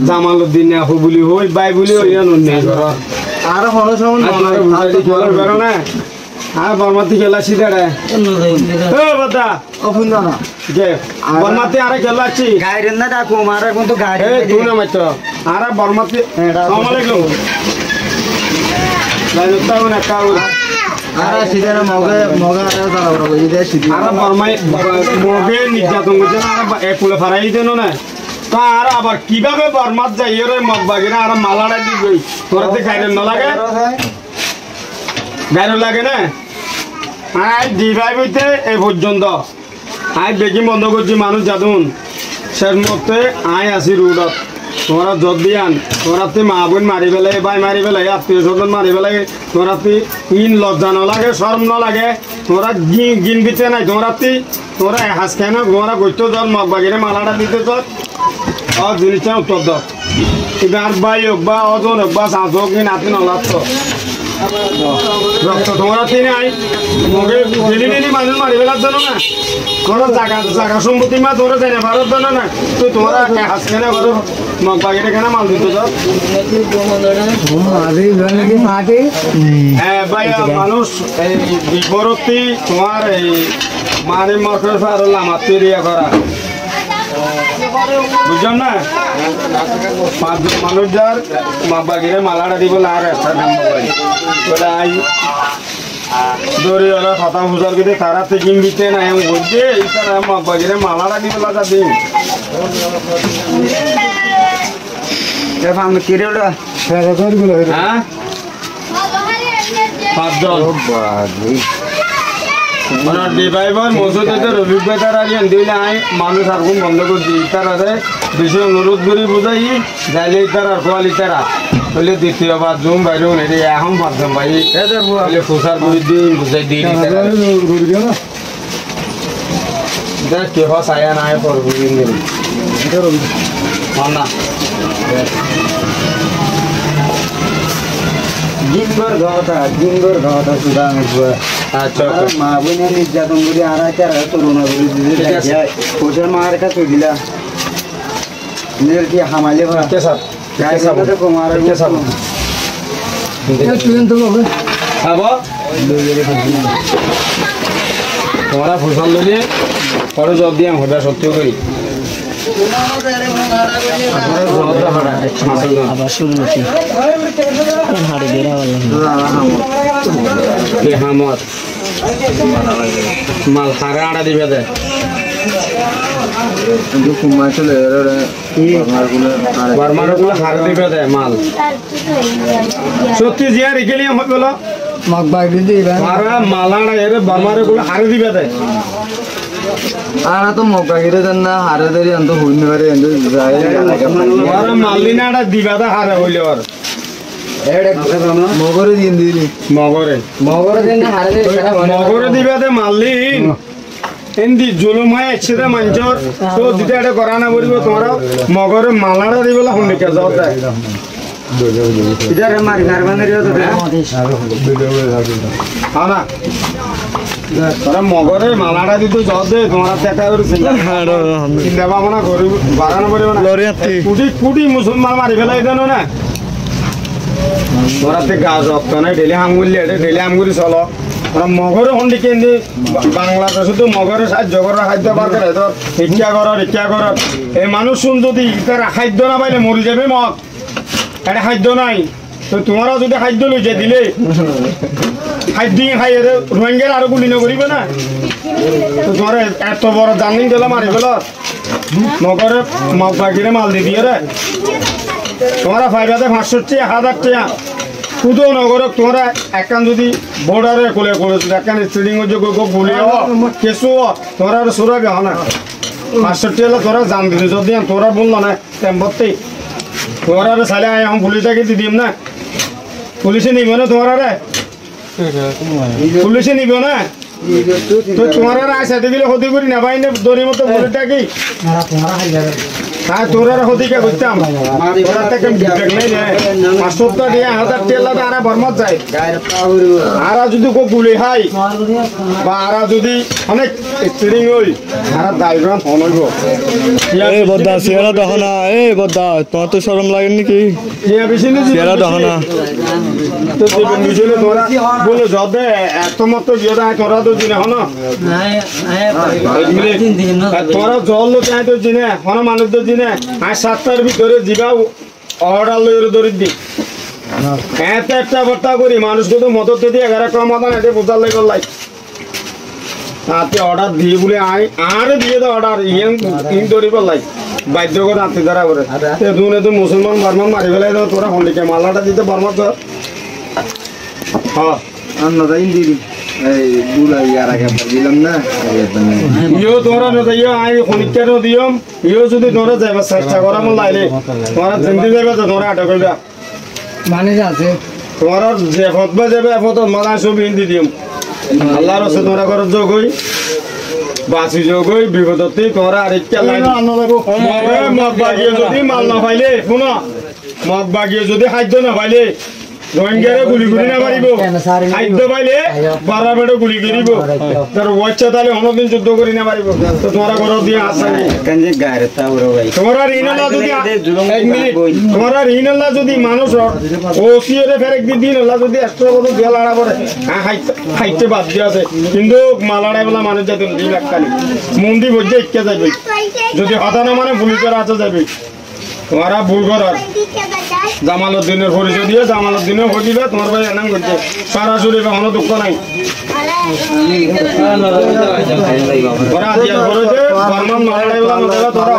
জামালউদ্দিন আপু বলি হই বাই বলি আর আর বর্মাতি খেলা সিধারে বর্মাতি আরে খেলাচ্ছি গাইরেন না ডাকু মারা কিন্তু গাড়ি তুই না মাত্র আর বর্মাতি আরে সিধারে মগে মগে আরে দাঁড়াও কই দে সিধি আর বর্মাই মগে নির্যাতন করছে না আর একুলে ফারাই দেন না তা আর আবার কিভাবে বর্মাত যাই রে মগবাগিরা আর মালাড়া দি গই তোরাতে গাইরেন না লাগে গাইরো লাগে না আই ডিভাই বইতে এই পর্যন্ত আই বেগি বন্ধ করছি মানুষ যাদুন শেষ মুহূর্তে আই আসি রোডত তোরা যদি আন তোরাতে মা বোন মারি পেলে ভাই মারি পেলে আত্মীয় স্বজন মারি পেলে তোরাতে ইন লজ্জা ন লাগে শরম ন লাগে তোরা গিন বিতে নাই তোরাতে তোরা হাস কেন তোরা গইত জল মগ বাগিরে মালাটা দিতে চল জিনিসটা উত্তর দ আর ভাই হোক বা অজন হোক বা সাঁচ হোক কি নাতি নলাত রক্ত তোমরা তিনে আই মগে ডেলি ডেলি মানুষ মারি ফেলার জন্য না তোরা জায়গা সম্পত্তি মা তোরা দেয় না ভারত জন্য না তো তোরা হাস কেনা করো মগ বাগিরে কেনা মাল দিতে যাও হ্যাঁ ভাই মানুষ এই বিপরীতে তোমার এই মানে মকর আরো লামা তৈরি করা বুঝলাম না পাঁচজন মানুষ যার বাগিরে মালাটা দিব আর একটা দাম বলে আই দৌড়ি ওরা কথা ফুসার কিন্তু তারা থেকে দিতে না এমন বলছে তারা বাগিরে মালাটা দিব লাগা দিন কিরে ওটা হ্যাঁ পাঁচজন মানে ডিভাইভার মসজিদে অভিজ্ঞতার আগে দিলে আই মানুষ আর কোন বন্ধ করছি তারা বেশি অনুরোধ করে বুঝাই যাইলে তারা কোয়ালি তারা হলে দ্বিতীয়বার জুম বাইরে নেই এখন পাঁচজন ভাই প্রচার করে দিন বুঝাই দিই দেখ কেহ চায়া নাই পড়ব না জিঙ্গর ঘটা সুদা আচ্ছা মা বোনের নির্যাতন করে আর তরুণা বলে দিলে ওটার মার কাছে দিলা কি হামালে তোমরা ফসল দিলে পরে জব দিয়ে হঠাৎ সত্য করি আবার শুরু হচ্ছে হাড়ি বেড়া হামত মাল হারে আড়া দিবে দে বারমারগুলো হারে দিবে দে মাল সত্যি জিয়া রেখে নিয়ে আমার বলো মালাড়া এর বারমারগুলো হারে দিবে দে আর তো মৌকা গিরে দেন না হারে দেরি অন্ত হইনি পারে মালিনাটা দিবা দা হারে হইলে আর মগরে দিন দিলি মগরে দিবা দে মালিন এন্দি জুলুম হয় একসাথে মানুষের তো দিতে এটা করা না বলবো তোমরা মগরে মালাটা দিবলা হুন্ডিকা যাও তাই মারি মারবানের না তোরা মগরে মালাটা দিতে যাও দে তোমরা দেখা করে চিন্তা ভাবনা করি বাগানো করিব না কুটি কুটি মুসলমান মারি ফেলাই দেন না তোরাতে গাছ রক্ত নাই ডেলি হামগুলি ডেলি হামগুলি চলো তোরা মগরে হন্ডি কেন্দি বাংলাদেশে তো মগরে সাহায্য করার খাদ্য বার করে তোর ভিক্ষা কর এই মানুষ শুন যদি তারা খাদ্য না পাইলে মরি যাবে মগ এটা খাদ্য নাই তো তোমারও যদি খাদ্য লইছে দিলে খাদ্য খাই রোহিঙ্গার আরো গুলি নকরিবে না তো তোমার এত বড় জানিন গেল মারি ফেল মগরে মগ পাখিরে মাল দি দিয়ে রে তোমরা ফাইবাতে 500 টাকা 1000 টাকা শুধু নগরক তোমরা একান যদি বর্ডারে কোলে কোলে একান স্ট্রিডিং যে গুলি কেসু তোমরা আর সুরাবে হয় না 500 টাকা তোরা জান দিলে যদি তোরা বললো না টেম্পতে তোমরা সালে আমি পুলিশটাকে দি দিম না পুলিশে নিব না তোমরা পুলিশে নিব না তো তোমার আশা দেখলে ক্ষতি করি না ভাই দড়ির মতো পুলিশটাকে হ্যাঁ তোরা হদিকে বুঝতাম তোরা থেকে দেখ নাই রে 500 টাকা দিয়ে 1000 তেল লাগে আর বর্মত যায় আর যদি কো গুলি হাই বা আর যদি অনেক স্টিরিং হই আর ডাইগ্রাম ফোন হইব এই বদ্দা চেহারা দেখো না এই বদ্দা তোমার তো শরম লাগে নাকি ইয়া বেশি না চেহারা দেখো না তো দিবেন মিশলে তোরা বলে যদে এত মত গিয়ে তোরা তো জিনে হন তোরা জল লো চাই তো জিনে হন মানুষ তো জিনে আর 7টার ভিতরে জিবা অর্ডার লইরে ধরে দি এত একটা বার্তা করি মানুষকে তো মদত দিয়ে 11 মাথা এতে বোঝার লাগে লাই তাতে অর্ডার দিয়ে বলে আর দিয়ে দাও অর্ডার ইন ধরিব লাই বাধ্য করে আত্মীয় দ্বারা করে দুনে তো মুসলমান বার্মান মারি ফেলাই দাও তোরা হন্ডিকে মালাটা দিতে বার্মা তো হ্যাঁ অন্যটা দিবি এই বুলাই আর আগে দিলাম না ইও তোরা না দিও আই খনিকের দিও ইও যদি তোরা যাইবা চেষ্টা করা মন লাইলে তোরা জিন্দি যাইবা তো তোরা আটক কইবা মানে আছে তোরা যে ফতবা যাবে ফত মালা সব হিন্দি দিও আল্লাহর রাস্তা তোরা কর যোগ হই বাসি যোগ হই বিপদতে তোরা আরেকটা লাইন মগ বাগিয়ে যদি মাল না পাইলে শুনো মগ বাগিয়ে যদি খাদ্য না পাইলে রোহিঙ্গারে গুলি গুলি না পারিব খাদ্য পাইলে বারা বেড়ে গুলি করিব তার ওয়াচ্চা তাহলে অন্যদিন যুদ্ধ করি না পারিব তো তোমরা ঘর দিয়ে আসা কাঞ্জে গায়রে তাওরা ভাই তোমরা ঋণলা যদি 1 মিনিট তোমরা ঋণলা যদি মানুষ ওসিরে ফেরেক দিন আল্লাহ যদি এক্সট্রা বড় দিয়া লাড়া করে খাইতে বাদ দিয়া আছে কিন্তু মালাড়াই বলা মানুষ যাতে দিন একখানি মন্দি বজে ইক্কা যাবে যদি হতা না মানে ভুল করে আছে যাবে তোমরা ভুল করার জামালউদ্দিনের পরিচয় দিয়ে জামালউদ্দিনের হয়ে দিবে তোমার ভাই এনাম করছে সরাসরি কোনো দুঃখ নাই তোরা আজিয়ার পরে যে বর্মান মারাড়াই বলা তোরা